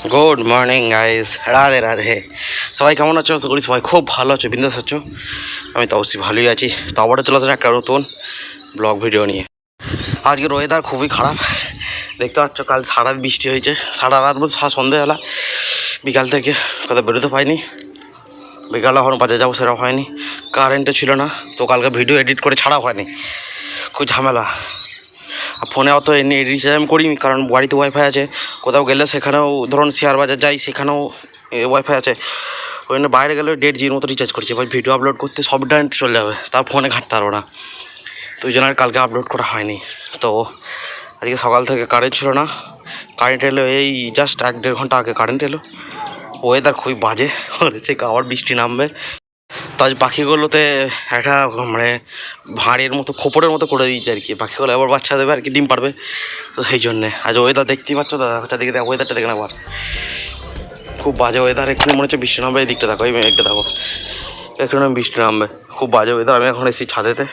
Good morning guys, Radhe Radhe. সবাই কেমন আছো? আশা করি সবাই খুব ভালো আছো, বিন্দাস আছো। আমি তো অবশ্যই ভালোই আছি। তো আবারও চলে আসলে একটা নতুন ব্লগ ভিডিও নিয়ে। আজকের ওয়েদার খুবই খারাপ, দেখতে পাচ্ছ। কাল সারা বৃষ্টি হয়েছে, সারা রাত বলতে সারা সন্ধ্যেবেলা, বিকাল থেকে কোথাও বেরোতে পাইনি। বিকালে এখন বাজে যাবো সেরকম হয়নি, কারেন্টও ছিল না। তো কালকে ভিডিও এডিট করে ছাড়া হয়নি, খুব ঝামেলা। আর ফোনে অত এডিট আমি করিনি, কারণ বাড়িতে ওয়াইফাই আছে। কোথাও গেলে সেখানেও ধরুন শেয়ার বাজার যাই, সেখানেও ওয়াইফাই আছে। ওই জন্য বাইরে গেলে 1.5 GB মতো রিচার্জ করছি। এবার ভিডিও আপলোড করতে সব ডাইরেক্ট চলে যাবে, তার ফোনে ঘাঁটতে পারবো না। তো ওই জন্য আর কালকে আপলোড করা হয়নি। তো আজকে সকাল থেকে কারেন্ট ছিল না। কারেন্ট এলো এই জাস্ট 1-1.5 ঘন্টা আগে কারেন্ট এলো। ওয়েদার খুবই বাজে হচ্ছে, আবার বৃষ্টি নামবে। তো আজ পাখিগুলোতে একটা মানে ভাঁড়ের মতো খোপড়ের মতো করে দিয়েছে আর কি। পাখিগুলো আবার বাচ্চা দেবে আর কি, ডিম পারবে। তো সেই জন্যে আজ ওয়েদার দেখতেই পাচ্ছ দাদা, চারদিকে দেখো, ওয়েদারটা দেখে না আবার খুব বাজে ওয়েদার। এখানে মনে হচ্ছে বৃষ্টি নামবে। এই দিকটা দেখো, এই মেঘটা দেখো, এখানে বৃষ্টি নামবে। খুব বাজে ওয়েদার। আমি এখন এসেছি ছাদেতে,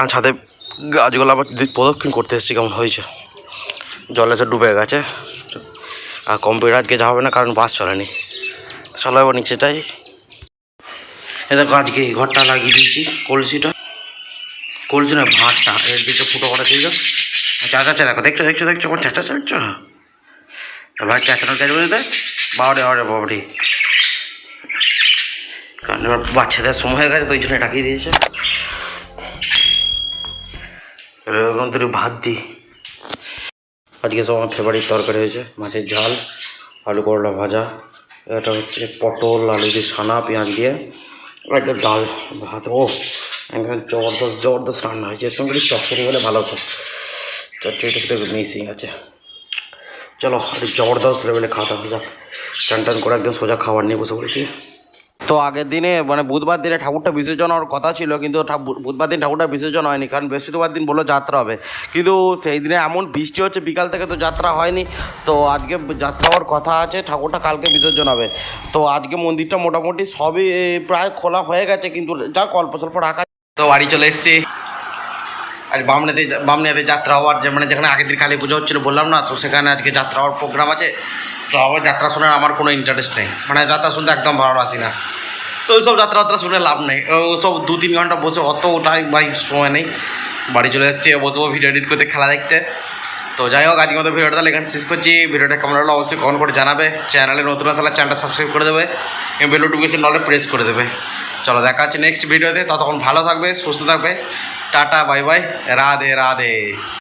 আর ছাদে গাছগুলো আবার প্রদক্ষিণ করতে এসেছি। কেমন হয়েছে, জলে এসে ডুবে গেছে। আর কম্পিউটার আজকে যাওয়া হবে না, কারণ বাস চলেনি। চলো এবার নিচে যাই। এ দেখো, আজকে এই ঘরটা লাগিয়ে দিয়েছি, কলসি না ভাতটা এর দিকে ফুটো করা ছিল। চাচাচ্ছে দেখো, দেখছো দেখছো দেখছো আমার চাচাচ্ছে দেখছো। ভাই চাচানো চাই বলতে বাবারে কারণ এবার বাচ্চাদের সময় হয়ে গেছে, তো ওই জন্য ডাকিয়ে দিয়েছে। এরকম তো ভাত দিই। আজকে সব আমার ফেভারিট তরকারি হয়েছে, মাছের ঝাল, আলু করলা ভাজা, এটা হচ্ছে পটল আলু দিয়ে সানা পেঁয়াজ দিয়ে, একটা ডাল ভাত। ও একদম জবরদস্ত রান্না হয়েছে। এর সঙ্গে চচ্চড়ি হলে ভালো হতো। চচ্চড়িটা সাথে মিসিং আছে। চলো একটু জবরদস্ত লেভেলে খাওয়া দাওয়া যাক। চান টান করে একদম সোজা খাবার নিয়ে বসে পড়েছি। তো আগের দিনে মানে বুধবার দিনে ঠাকুরটা বিসর্জন হওয়ার কথা ছিল, কিন্তু বুধবার দিন ঠাকুরটা বিসর্জন হয়নি, কারণ বৃহস্পতিবার দিন বললো যাত্রা হবে। কিন্তু সেই দিনে এমন বৃষ্টি হচ্ছে বিকাল থেকে, তো যাত্রা হয়নি। তো আজকে যাত্রা হওয়ার কথা আছে, ঠাকুরটা কালকে বিসর্জন হবে। তো আজকে মন্দিরটা মোটামুটি সবই প্রায় খোলা হয়ে গেছে, কিন্তু যা অল্প স্বল্প রাখা। তো বাড়ি চলে এসেছি। আজ বামনিয়াতে যাত্রা হওয়ার, যে মানে যেখানে আগের দিন কালী পুজো হচ্ছিলো বললাম না, তো সেখানে আজকে যাত্রা হওয়ার প্রোগ্রাম আছে। তো আবার যাত্রা শোনার আমার কোনো ইন্টারেস্ট নেই, মানে যাত্রা শুনতে একদম ভালোবাসি না। তো ওইসব যাত্রা শুনে লাভ নেই। ওসব 2-3 ঘন্টা বসে অত ওটাই বাড়ি সময় নেই। বাড়ি চলে এসেছি, বসবো ভিডিও এডিট করতে, খেলা দেখতে। তো যাই হোক, আজকে মতো ভিডিওটা তাহলে এখানে শেষ করছি। ভিডিওটা কেমন হলো অবশ্যই কমেন্ট করে জানাবে। চ্যানেলে নতুন তাহলে চ্যানেলটা সাবস্ক্রাইব করে দেবে এবং বেল নোটিফিকেশন নলে প্রেস করে দেবে। চলো দেখা হচ্ছে নেক্সট ভিডিওতে। ততক্ষণ ভালো থাকবে, সুস্থ থাকবে। Tata bye bye, Radhe Radhe.